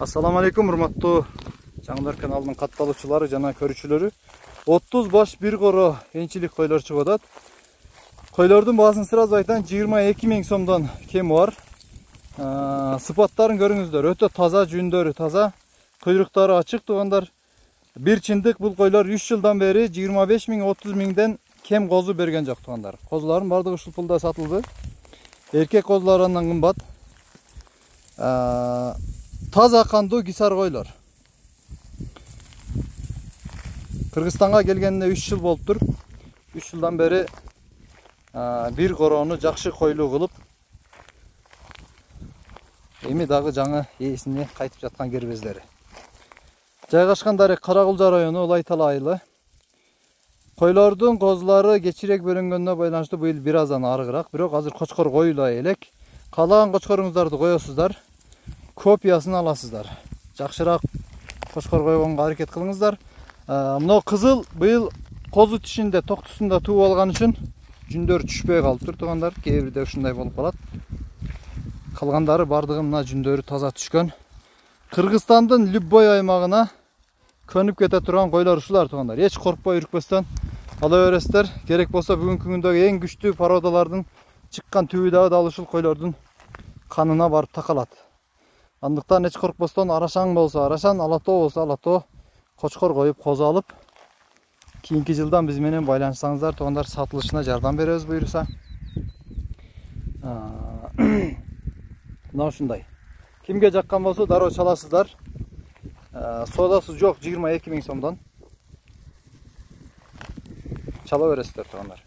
Assalamu alaikum урматтуу Жаңдар каналынын катталуучулары жана көрүүчүлөрү. 30 баш бир коро энчилик койлор чыгып атат. Койлордун баасын сразу айтайын, 22 000 сомдон кеми бар. Сыпаттарын көрүңүздөр, өтө таза, жүндөрү таза, куйруктары ачык туугандар. Бир чындык бул койлор 3 жылдан бери 25 000 30 000ден кем козу берген жок туугандар. Козулардын бардыгы ушул пулда сатылды. Эркек козулар андан кымбат. Таза кандуу кисар койлор. Кыргызстанга келгенине 3 жыл болуптур. 3 жылдан бери бир короону жакшы койлуу кылып, эми дагы жаңы ээсине кайтып жаткан кербездери. Жайгашкандары Каракулжа району, Улайтала айылы. Койлордун козулары кечирээк бөлүнгөнүнө байланыштуу быйыл бир аздан арыгыраак, бирок азыр кочкор коюла элек. Каалаган кочкоруңуздарды коесуздар, копиясын аласыздар. Жакшыраак кочкор койгонго аракет кылыңыздар. Мына кызыл быйыл козу тишинде, токтусунда тууп алган үчүн жүндөр түшпөй калыптыр туугандар. Кээ бирде ушундай болуп калат. Калгандары бардыгы мына жүндөрү таза түшкөн. Кыргызстандын любой аймагына көнүп кете турган койлор ушулар туугандар. Эч коркпой, үркпөстөн ала бересиздер. Керек болсо бүгүнкү күндөгү эң күчтүү породалардын чыккан түбү дагы ушул койлордун канына барып такалат. Андыктан эч коркпостон арашаң болсо арашан, алатоо болсо алатоо кочкор коюп козу алып, кийинки жылдан биз менен байланышсаңыздар туугандар, сатылышына жардам беребиз буйруса. Мына ушундай. Кимге жаккан болсо дароо чаласыздар. Содасы жок 22 000 сомдон. Чала бересиздер туугандар.